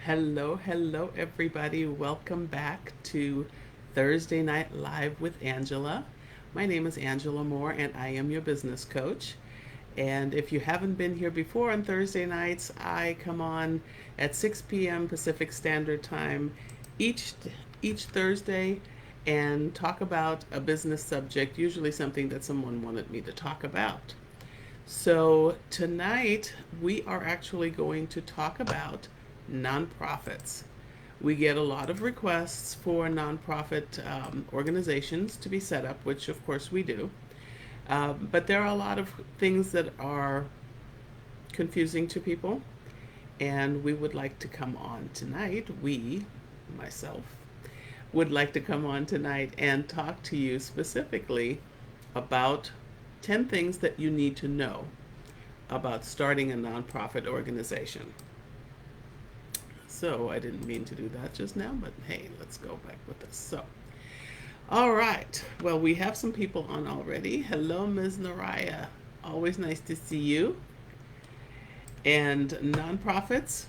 Hello, everybody. Welcome back to Thursday Night Live with Angela. My name is Angela Moore, and I am your business coach. And if you haven't been here before on Thursday nights, I come on at 6 p.m. Pacific Standard Time each each Thursday and talk about a business subject, usually something that someone wanted me to talk about. So tonight we are actually going to talk about nonprofits. We get a lot of requests for nonprofit organizations to be set up, which of course we do. But there are a lot of things that are confusing to people, and we would like to come on tonight. Myself, would like to come on tonight and talk to you specifically about 10 things that you need to know about starting a nonprofit organization. So I didn't mean to do that just now, but hey, let's go back with this. All right. Well, we have some people on already. Hello, Ms. Naraya. Always nice to see you. And nonprofits.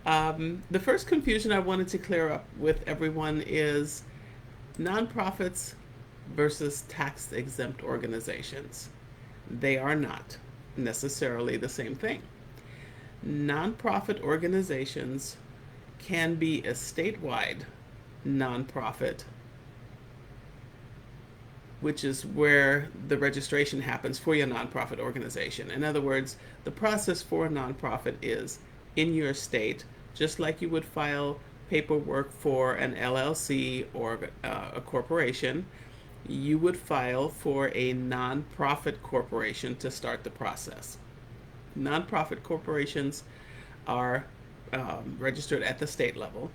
The first confusion I wanted to clear up with everyone is nonprofits versus tax exempt organizations. They are not necessarily the same thing. Nonprofit organizations can be a statewide nonprofit, which is where the registration happens for your nonprofit organization. In other words, the process for a nonprofit is in your state, just like you would file paperwork for an LLC or a corporation, you would file for a nonprofit corporation to start the process. Nonprofit corporations are registered at the state level,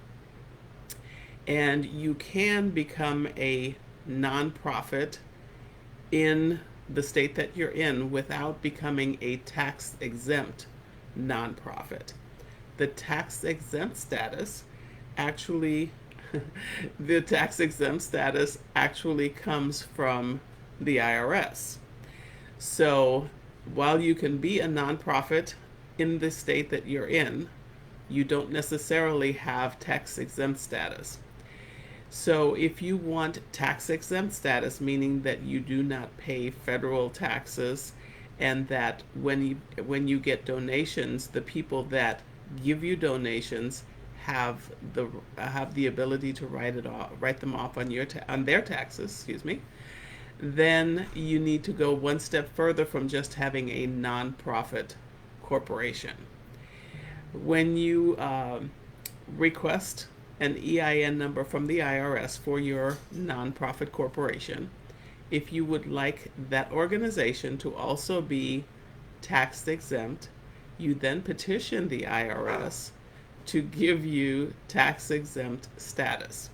and you can become a nonprofit in the state that you're in without becoming a tax exempt nonprofit. The tax exempt status actually the tax exempt status actually comes from the IRS. So while you can be a nonprofit in the state that you're in, you don't necessarily have tax exempt status. So if you want tax exempt status, meaning that you do not pay federal taxes, and that when you get donations, the people that give you donations have the ability to write them off on their taxes, then you need to go one step further from just having a nonprofit corporation. When you request an EIN number from the IRS for your nonprofit corporation, if you would like that organization to also be tax exempt, you then petition the IRS to give you tax exempt status.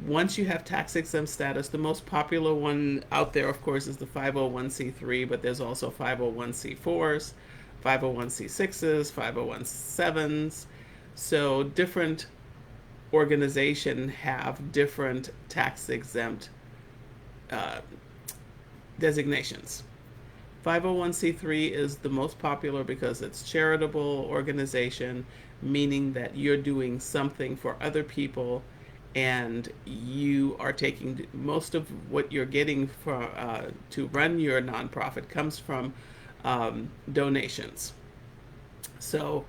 Once you have tax exempt status, the most popular one out there, of course, is the 501c3, but there's also 501c4s, 501c6s, 501c7s. So different organizations have different tax exempt designations. 501c3 is the most popular because it's charitable organization, meaning that you're doing something for other people, and you are taking most of what you're getting to run your nonprofit comes from donations. So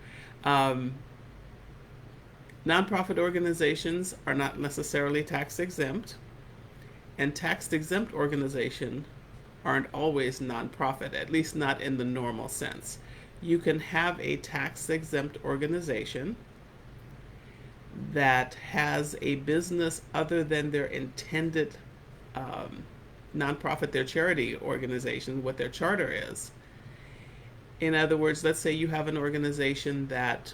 nonprofit organizations are not necessarily tax exempt, and tax exempt organizations aren't always nonprofit, at least not in the normal sense. You can have a tax exempt organization that has a business other than their intended nonprofit, their charity organization, what their charter is. In other words, let's say you have an organization that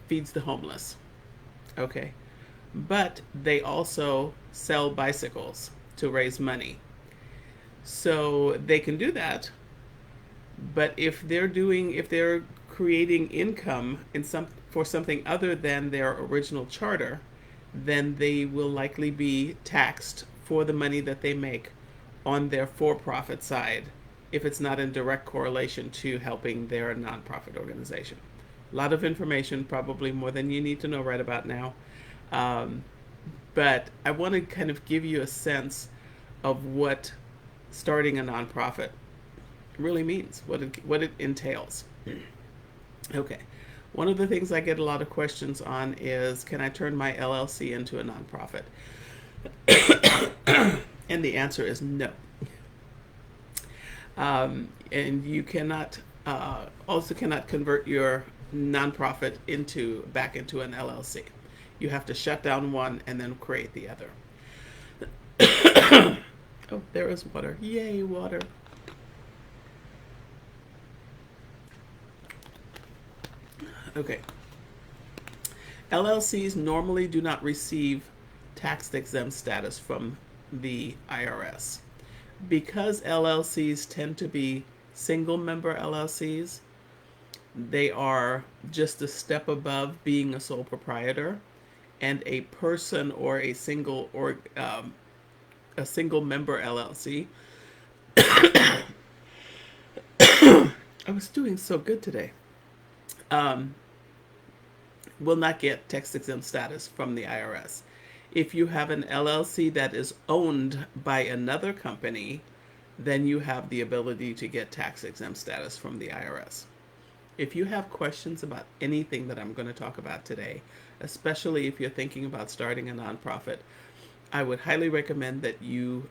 feeds the homeless, okay, but they also sell bicycles to raise money. So they can do that, but if they're creating income for something other than their original charter, then they will likely be taxed for the money that they make on their for-profit side if it's not in direct correlation to helping their nonprofit organization. A lot of information, probably more than you need to know right about now. Um, but I want to kind of give you a sense of what starting a nonprofit really means, what it entails. Okay. One of the things I get a lot of questions on is, can I turn my LLC into a nonprofit? And the answer is no. And you cannot also cannot convert your nonprofit into back into an LLC. You have to shut down one and then create the other. Oh, there is water. Yay, water. Okay. LLCs normally do not receive tax exempt status from the IRS. Because LLCs tend to be single member LLCs, they are just a step above being a sole proprietor, and a person or a single member LLC. I was doing so good today. Um, will not get tax exempt status from the IRS. If you have an LLC that is owned by another company, then you have the ability to get tax exempt status from the IRS. If you have questions about anything that I'm going to talk about today, especially if you're thinking about starting a nonprofit, I would highly recommend that you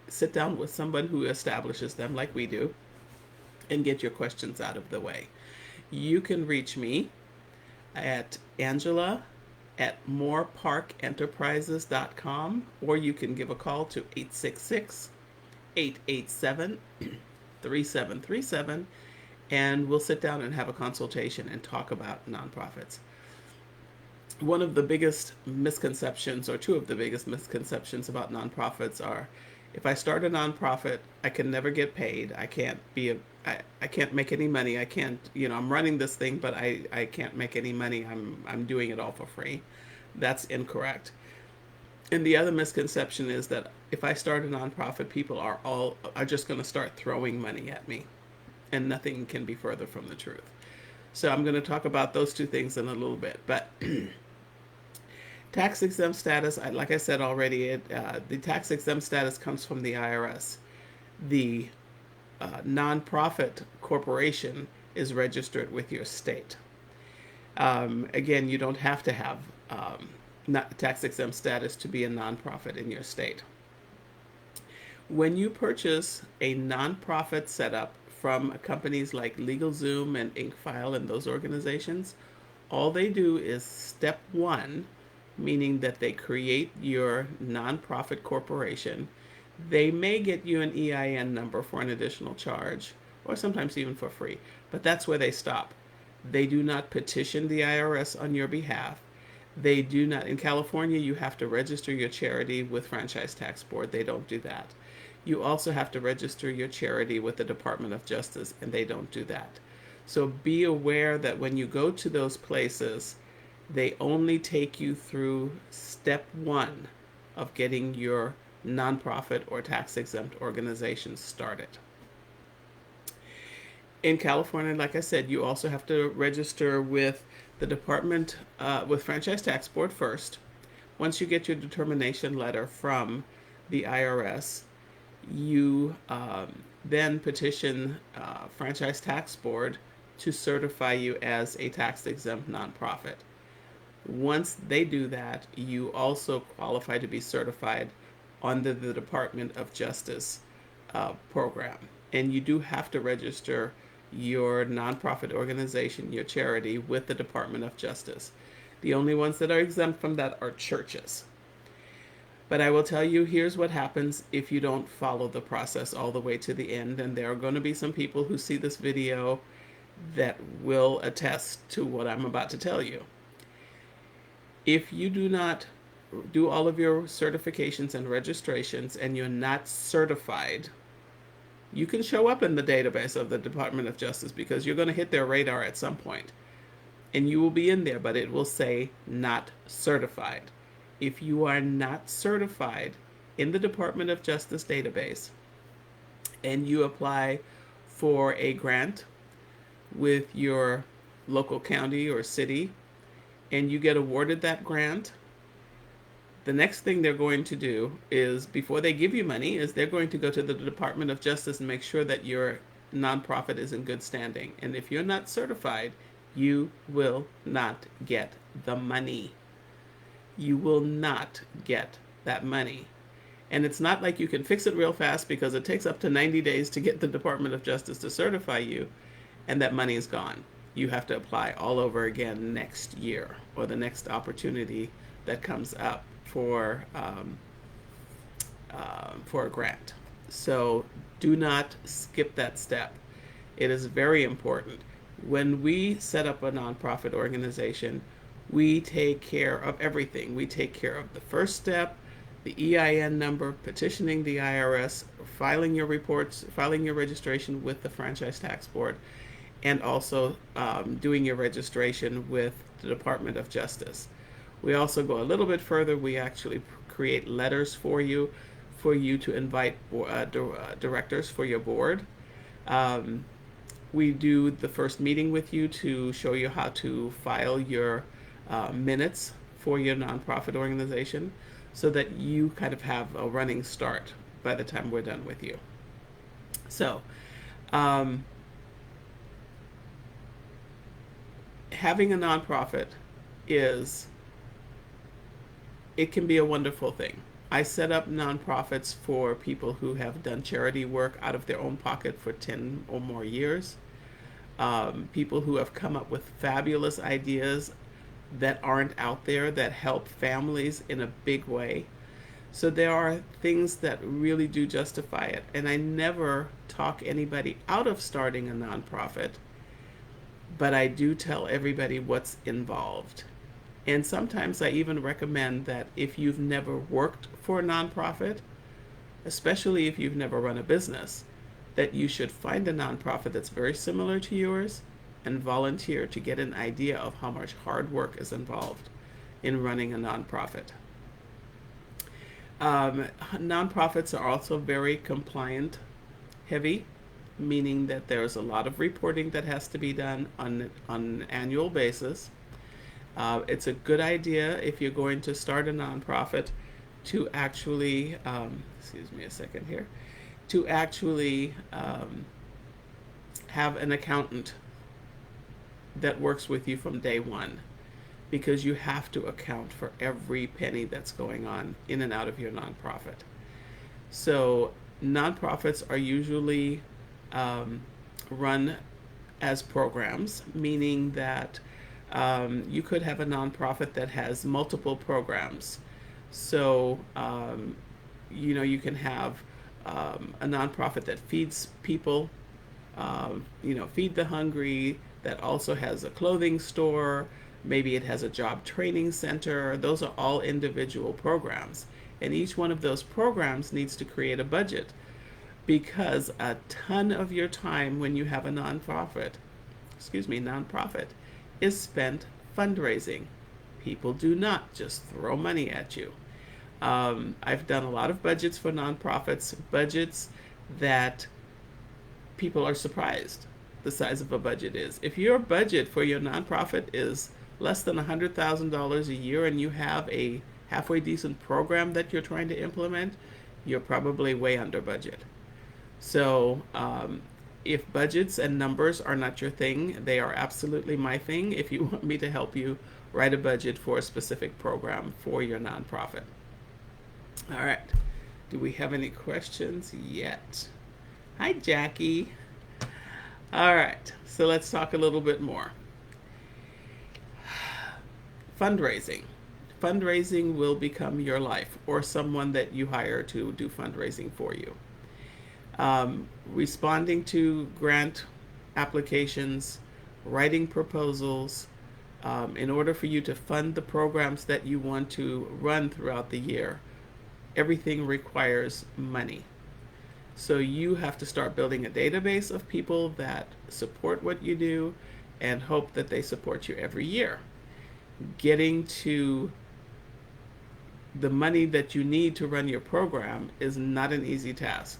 sit down with someone who establishes them like we do and get your questions out of the way. You can reach me at Angela at moreparkenterprises.com, or you can give a call to 866-887-3737, and we'll sit down and have a consultation and talk about nonprofits. One of the biggest misconceptions, or two of the biggest misconceptions about nonprofits are, if I start a nonprofit, I can never get paid. I can't make any money. I can't, I'm running this thing, but I can't make any money. I'm doing it all for free. That's incorrect. And the other misconception is that if I start a nonprofit, people are just going to start throwing money at me, and nothing can be further from the truth. So I'm going to talk about those two things in a little bit. But tax exempt status, like I said already, the tax exempt status comes from the IRS. The nonprofit corporation is registered with your state. Again, you don't have to have tax exempt status to be a nonprofit in your state. When you purchase a nonprofit setup from companies like LegalZoom and InkFile and those organizations, all they do is step one, meaning that they create your nonprofit corporation. They may get you an EIN number for an additional charge, or sometimes even for free, but that's where they stop. They do not petition the IRS on your behalf. They do not, in California, you have to register your charity with Franchise Tax Board. They don't do that. You also have to register your charity with the Department of Justice, and they don't do that. So be aware that when you go to those places, they only take you through step one of getting your nonprofit or tax-exempt organization started. In California, like I said, you also have to register with the Department, with Franchise Tax Board first. Once you get your determination letter from the IRS, you then petition Franchise Tax Board to certify you as a tax-exempt nonprofit. Once they do that, you also qualify to be certified under the Department of Justice program. And you do have to register your nonprofit organization, your charity, with the Department of Justice. The only ones that are exempt from that are churches. But I will tell you, here's what happens if you don't follow the process all the way to the end. And there are going to be some people who see this video that will attest to what I'm about to tell you. If you do not do all of your certifications and registrations and you're not certified, you can show up in the database of the Department of Justice because you're going to hit their radar at some point. And you will be in there, but it will say not certified. If you are not certified in the Department of Justice database and you apply for a grant with your local county or city and you get awarded that grant, the next thing they're going to do is, before they give you money, is they're going to go to the Department of Justice and make sure that your nonprofit is in good standing. And if you're not certified, you will not get the money. You will not get that money. And it's not like you can fix it real fast, because it takes up to 90 days to get the Department of Justice to certify you, and that money is gone. You have to apply all over again next year, or the next opportunity that comes up for a grant. So do not skip that step. It is very important. When we set up a nonprofit organization, we take care of everything. We take care of the first step, the EIN number, petitioning the IRS, filing your reports, filing your registration with the Franchise Tax Board, and also doing your registration with the Department of Justice. We also go a little bit further. We actually create letters for you to invite directors for your board. We do the first meeting with you to show you how to file your minutes for your nonprofit organization, so that you kind of have a running start by the time we're done with you. So, having a nonprofit it can be a wonderful thing. I set up nonprofits for people who have done charity work out of their own pocket for 10 or more years. People who have come up with fabulous ideas that aren't out there, that help families in a big way. So there are things that really do justify it. And I never talk anybody out of starting a nonprofit, but I do tell everybody what's involved. And sometimes I even recommend that if you've never worked for a nonprofit, especially if you've never run a business, that you should find a nonprofit that's very similar to yours and volunteer to get an idea of how much hard work is involved in running a nonprofit. Nonprofits are also very compliant heavy, meaning that there's a lot of reporting that has to be done on an annual basis. It's a good idea, if you're going to start a nonprofit, to actually, excuse me a second here, to actually have an accountant that works with you from day one, because you have to account for every penny that's going on in and out of your nonprofit. So nonprofits are usually run as programs, meaning that you could have a nonprofit that has multiple programs. So, you can have a nonprofit that feeds people, Feed the Hungry, that also has a clothing store. Maybe it has a job training center. Those are all individual programs. And each one of those programs needs to create a budget, because a ton of your time when you have a nonprofit is spent fundraising. People do not just throw money at you. I've done a lot of budgets for nonprofits, budgets that people are surprised the size of a budget is. If your budget for your nonprofit is less than $100,000 a year and you have a halfway decent program that you're trying to implement, you're probably way under budget. So if budgets and numbers are not your thing, they are absolutely my thing if you want me to help you write a budget for a specific program for your nonprofit. All right. Do we have any questions yet? Hi, Jackie. All right. So let's talk a little bit more. Fundraising. Fundraising will become your life, or someone that you hire to do fundraising for you. Responding to grant applications, writing proposals, in order for you to fund the programs that you want to run throughout the year, everything requires money. So you have to start building a database of people that support what you do and hope that they support you every year. Getting to the money that you need to run your program is not an easy task.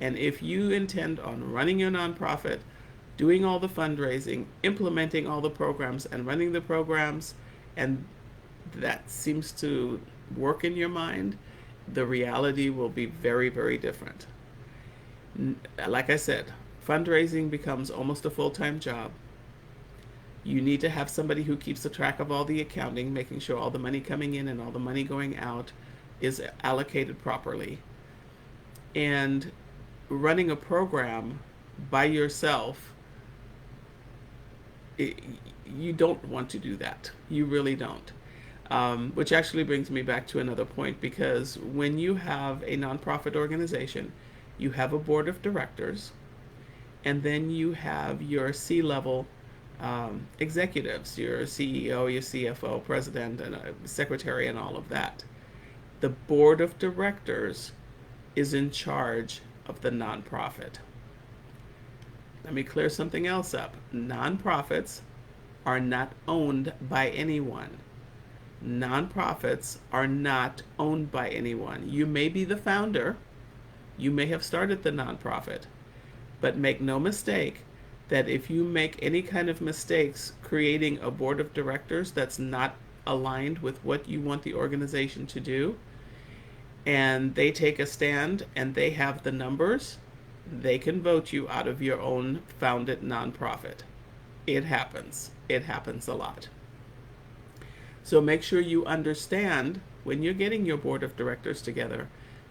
And if you intend on running your nonprofit doing all the fundraising, implementing all the programs, and running the programs, and that seems to work in your mind, the reality will be very, very different. Like I said, fundraising becomes almost a full time job. You need to have somebody who keeps a track of all the accounting, making sure all the money coming in and all the money going out is allocated properly. And running a program by yourself, it, you don't want to do that. You really don't. Which actually brings me back to another point, because when you have a nonprofit organization, you have a board of directors, and then you have your C-level executives, your CEO, your CFO, president, and secretary, and all of that. The board of directors is in charge of the nonprofit. Let me clear something else up. Nonprofits are not owned by anyone. Nonprofits are not owned by anyone. You may be the founder, you may have started the nonprofit, but make no mistake that if you make any kind of mistakes creating a board of directors that's not aligned with what you want the organization to do, and they take a stand and they have the numbers, they can vote you out of your own founded nonprofit. It happens. It happens a lot. So make sure you understand when you're getting your board of directors together,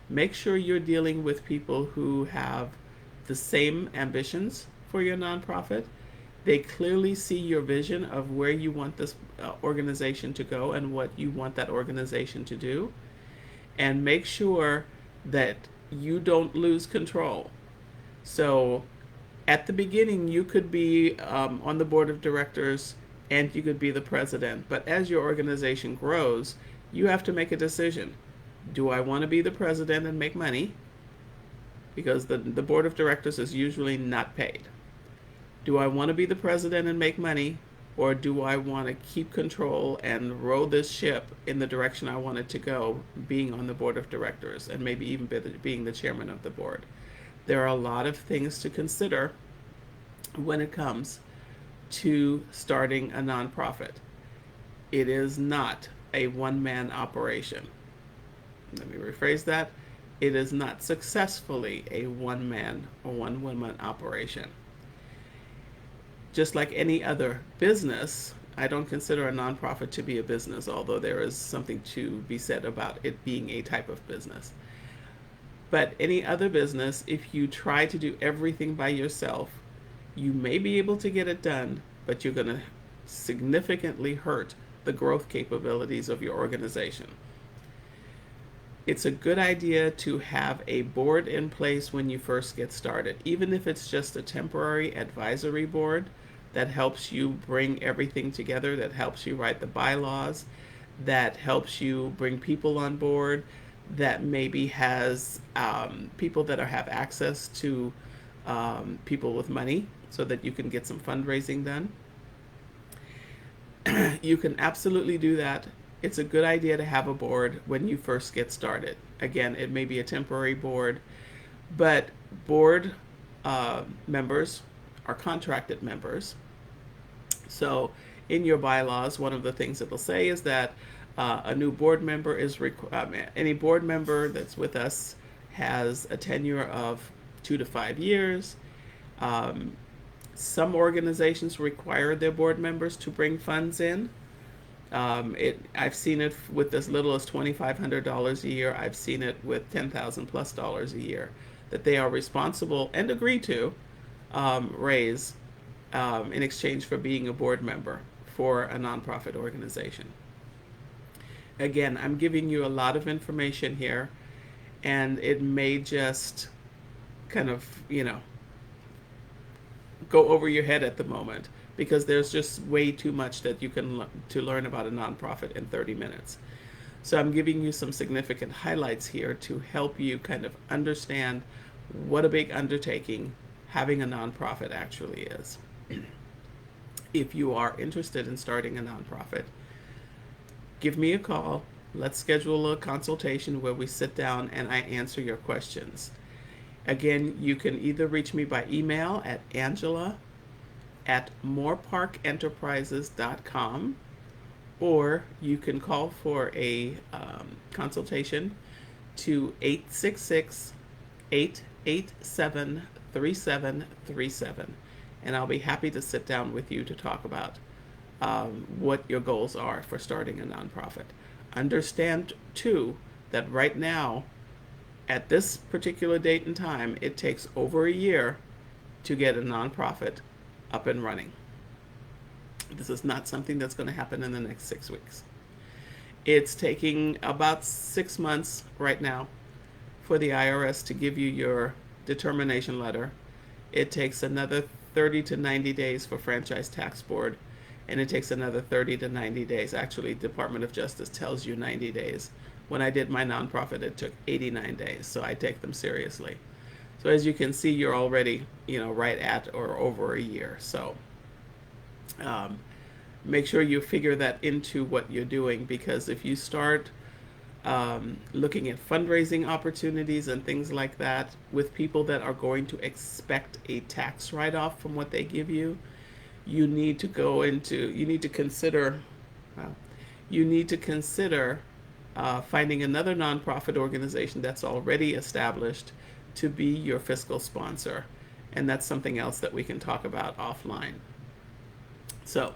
make sure you're dealing with people who have the same ambitions for your nonprofit. They clearly see your vision of where you want this organization to go and what you want that organization to do. And make sure that you don't lose control. So at the beginning, you could be on the board of directors and you could be the president. But as your organization grows, you have to make a decision. Do I want to be the president and make money? Because the board of directors is usually not paid. Do I want to be the president and make money? Or do I want to keep control and row this ship in the direction I want it to go, being on the board of directors and maybe even being the chairman of the board? There are a lot of things to consider when it comes to starting a nonprofit. It is not a one-man operation. Let me rephrase that. It is not successfully a one-man or one-woman operation. Just like any other business, I don't consider a nonprofit to be a business, although there is something to be said about it being a type of business. But any other business, if you try to do everything by yourself, you may be able to get it done, but you're going to significantly hurt the growth capabilities of your organization. It's a good idea to have a board in place when you first get started, even if it's just a temporary advisory board that helps you bring everything together, that helps you write the bylaws, that helps you bring people on board, that maybe has people that have access to people with money so that you can get some fundraising done. You can absolutely do that. It's a good idea to have a board when you first get started. Again, it may be a temporary board, but board members are contracted members. So in your bylaws, one of the things it'll say is that a new board member is any board member that's with us has a tenure of 2 to 5 years. Some organizations require their board members to bring funds in. I've seen it with as little as $2,500 a year. I've seen it with $10,000+ a year, that they are responsible and agree to raise in exchange for being a board member for a nonprofit organization. Again, I'm giving you a lot of information here, and it may just kind of, go over your head at the moment, because there's just way too much that you can to learn about a nonprofit in 30 minutes. So I'm giving you some significant highlights here to help you kind of understand what a big undertaking having a nonprofit actually is. If you are interested in starting a nonprofit, give me a call. Let's schedule a consultation where we sit down and I answer your questions. Again, you can either reach me by email at Angela at moreparkenterprises.com, or you can call for a consultation to 866-887-3737, and I'll be happy to sit down with you to talk about what your goals are for starting a nonprofit. Understand, too, that right now, at this particular date and time, it takes over a year to get a nonprofit up and running. This is not something that's going to happen in the next 6 weeks. It's taking about 6 months right now for the IRS to give you your determination letter. It takes another 30 to 90 days for Franchise Tax Board, and it takes another 30 to 90 days. Actually, Department of Justice tells you 90 days. When I did my nonprofit, it took 89 days, so I take them seriously. So as you can see, you're already, right at or over a year. So make sure you figure that into what you're doing, because if you start looking at fundraising opportunities and things like that with people that are going to expect a tax write-off from what they give you, you need to consider finding another nonprofit organization that's already established to be your fiscal sponsor. And that's something else that we can talk about offline. So,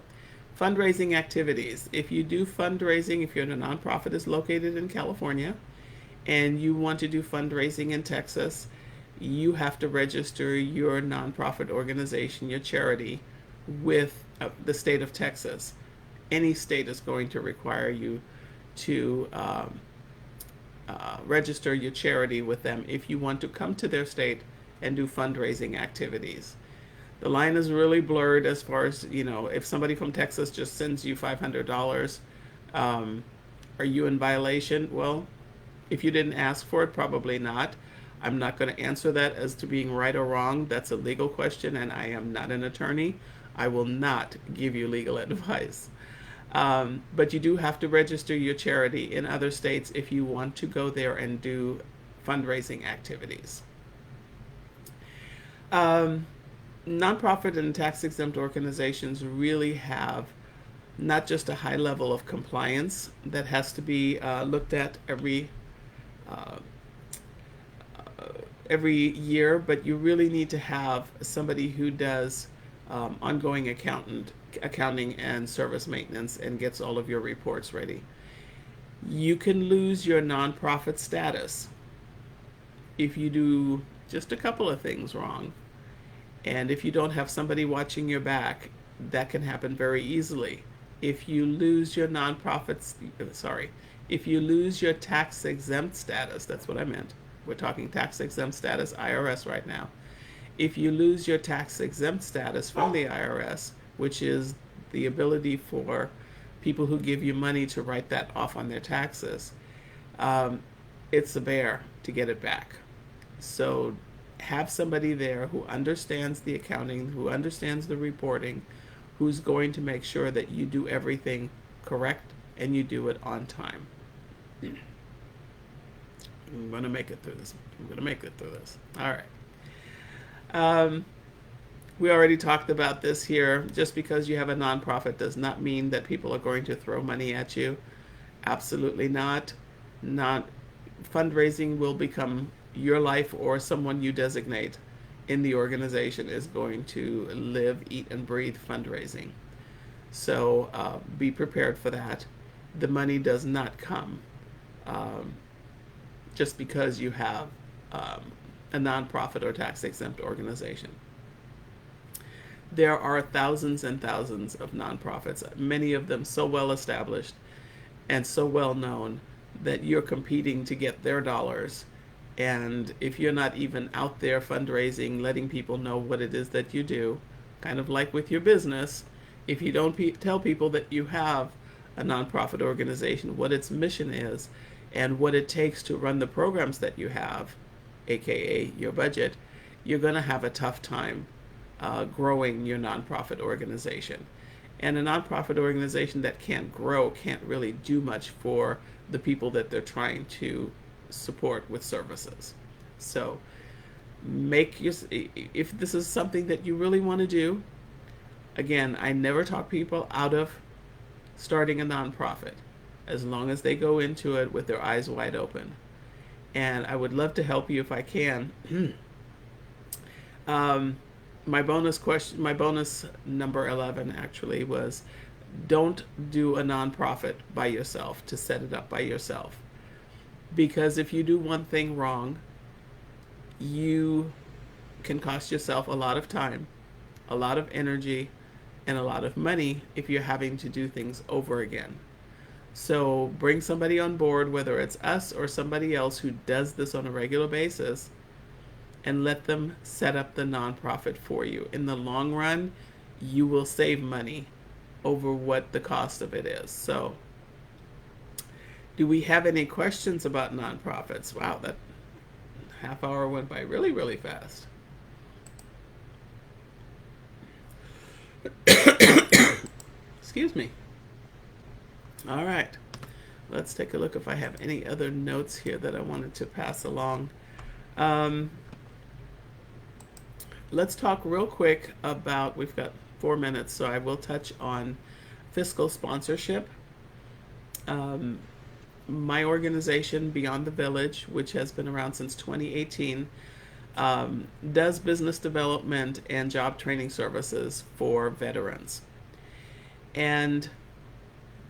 fundraising activities. If you do fundraising, if your nonprofit is located in California and you want to do fundraising in Texas, you have to register your nonprofit organization, your charity, with the state of Texas. Any state is going to require you to register your charity with them if you want to come to their state and do fundraising activities. The line is really blurred as far as, if somebody from Texas just sends you $500, are you in violation? Well, if you didn't ask for it, probably not. I'm not going to answer that as to being right or wrong. That's a legal question, and I am not an attorney. I will not give you legal advice. But you do have to register your charity in other states if you want to go there and do fundraising activities. Nonprofit and tax-exempt organizations really have not just a high level of compliance that has to be looked at every year, but you really need to have somebody who does ongoing accounting and service maintenance and gets all of your reports ready. You can lose your nonprofit status if you do just a couple of things wrong. And if you don't have somebody watching your back, that can happen very easily. If you lose your if you lose your tax-exempt status, that's what I meant. We're talking tax-exempt status, IRS right now. If you lose your tax-exempt status from the IRS, which is the ability for people who give you money to write that off on their taxes, it's a bear to get it back. So have somebody there who understands the accounting, who understands the reporting, who's going to make sure that you do everything correct and you do it on time. I'm going to make it through this. All right. We already talked about this here. Just because you have a nonprofit does not mean that people are going to throw money at you. Absolutely not. Fundraising will become your life, or someone you designate in the organization is going to live, eat, and breathe fundraising. So be prepared for that. The money does not come just because you have a nonprofit or tax-exempt organization. There are thousands and thousands of nonprofits, many of them so well established and so well known that you're competing to get their dollars. And if you're not even out there fundraising, letting people know what it is that you do, kind of like with your business, if you don't tell people that you have a nonprofit organization, what its mission is, and what it takes to run the programs that you have, aka your budget, you're going to have a tough time growing your nonprofit organization. And a nonprofit organization that can't grow can't really do much for the people that they're trying to support with services. So if this is something that you really want to do, Again, I never talk people out of starting a nonprofit as long as they go into it with their eyes wide open. And I would love to help you if I can. um, my bonus number 11 actually was, don't do a nonprofit by yourself, to set it up by yourself. Because if you do one thing wrong, you can cost yourself a lot of time, a lot of energy, and a lot of money if you're having to do things over again. So bring somebody on board, whether it's us or somebody else who does this on a regular basis, and let them set up the nonprofit for you. In the long run, you will save money over what the cost of it is. So, do we have any questions about nonprofits? Wow, that half hour went by really, really fast. Excuse me. All right. Let's take a look if I have any other notes here that I wanted to pass along. Um, let's talk real quick about, we've got 4 minutes, so I will touch on fiscal sponsorship. Um, my organization, Beyond the Village, which has been around since 2018, does business development and job training services for veterans. And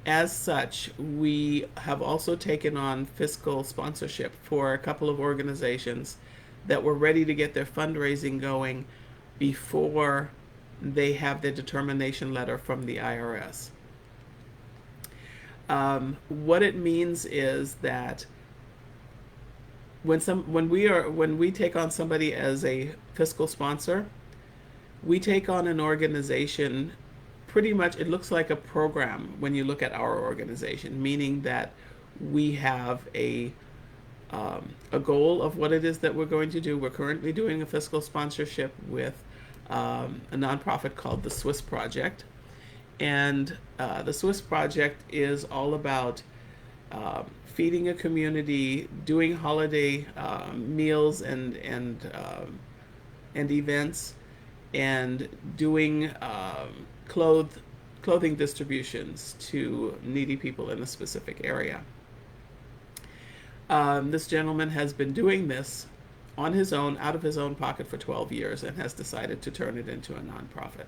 as such, we have also taken on fiscal sponsorship for a couple of organizations that were ready to get their fundraising going before they have their determination letter from the IRS. What it means is that when we take on somebody as a fiscal sponsor, we take on an organization. Pretty much, it looks like a program when you look at our organization, meaning that we have a goal of what it is that we're going to do. We're currently doing a fiscal sponsorship with a nonprofit called the Swiss Project. And the Swiss Project is all about feeding a community, doing holiday meals and events, and doing clothing distributions to needy people in a specific area. This gentleman has been doing this on his own, out of his own pocket, for 12 years, and has decided to turn it into a nonprofit.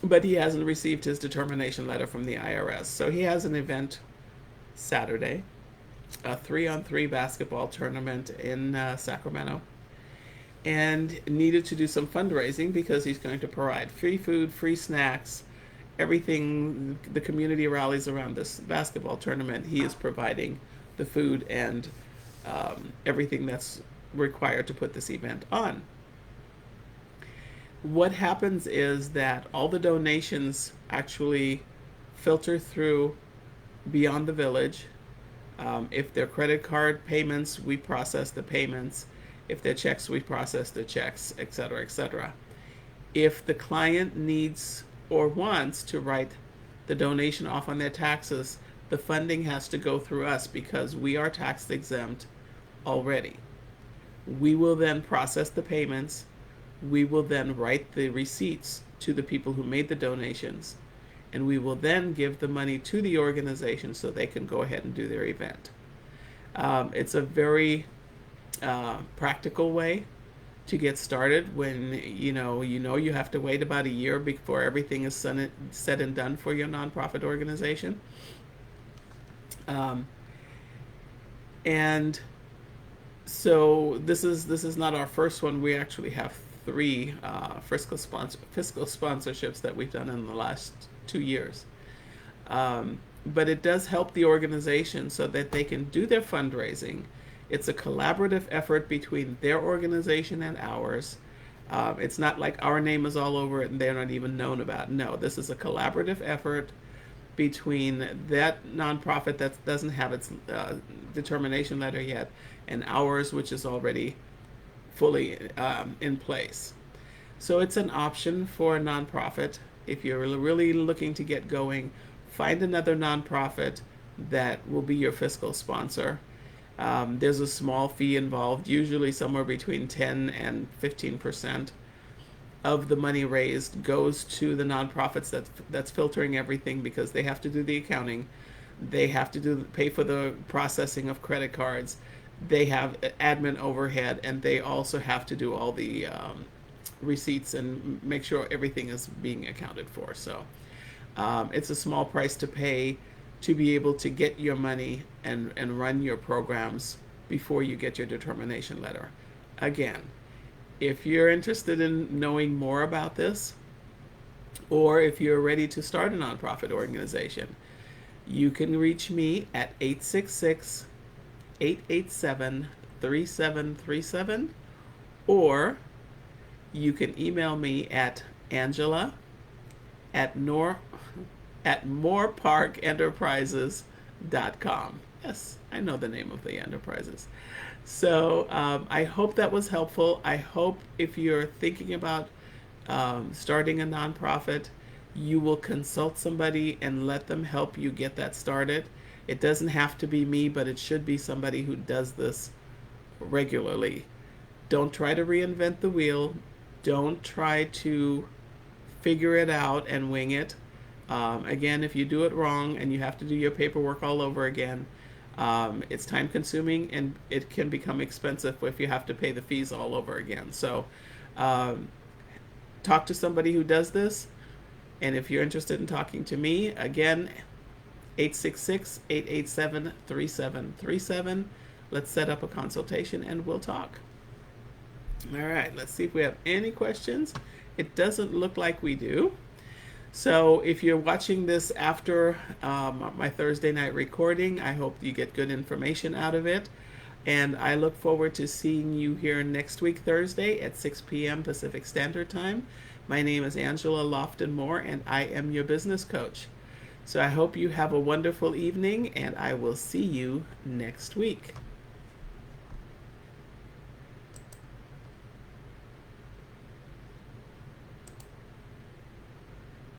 But he hasn't received his determination letter from the IRS. So he has an event Saturday, a 3-on-3 basketball tournament in Sacramento, and needed to do some fundraising because he's going to provide free food, free snacks, everything. The community rallies around this basketball tournament. He is providing the food and everything that's required to put this event on. What happens is that all the donations actually filter through Beyond the Village. If they're credit card payments, we process the payments. If they're checks, we process the checks, etc., etc. If the client needs or wants to write the donation off on their taxes, the funding has to go through us because we are tax exempt already. We will then process the payments. We will then write the receipts to the people who made the donations, and we will then give the money to the organization so they can go ahead and do their event. It's a very practical way to get started when you have to wait about a year before everything is said and done for your nonprofit organization. And so this is not our first one. We actually have 3 fiscal sponsorships that we've done in the last 2 years. But it does help the organization so that they can do their fundraising. It's a collaborative effort between their organization and ours. It's not like our name is all over it and they're not even known about. No, this is a collaborative effort between that nonprofit that doesn't have its determination letter yet and ours, which is already fully in place. So it's an option for a nonprofit. If you're really looking to get going, find another nonprofit that will be your fiscal sponsor. There's a small fee involved, usually somewhere between 10 and 15% of the money raised goes to the nonprofits that's filtering everything, because they have to do the accounting, they have to pay for the processing of credit cards, they have admin overhead, and they also have to do all the receipts and make sure everything is being accounted for. So it's a small price to pay to be able to get your money and run your programs before you get your determination letter. Again, if you're interested in knowing more about this, or if you're ready to start a nonprofit organization, you can reach me at 866 887 3737, or you can email me at Angela at moreparkenterprises.com. Yes, I know the name of the enterprises. So I hope that was helpful. I hope if you're thinking about starting a nonprofit, you will consult somebody and let them help you get that started. It doesn't have to be me, but it should be somebody who does this regularly. Don't try to reinvent the wheel. Don't try to figure it out and wing it. Again, if you do it wrong and you have to do your paperwork all over again, it's time consuming, and it can become expensive if you have to pay the fees all over again. So talk to somebody who does this. And if you're interested in talking to me, again, 866 887 3737. Let's set up a consultation and we'll talk. All right, let's see if we have any questions. It doesn't look like we do. So if you're watching this after my Thursday night recording, I hope you get good information out of it. And I look forward to seeing you here next week, Thursday at 6 p.m. Pacific Standard Time. My name is Angela Lofton Moore, and I am your business coach. So I hope you have a wonderful evening, and I will see you next week.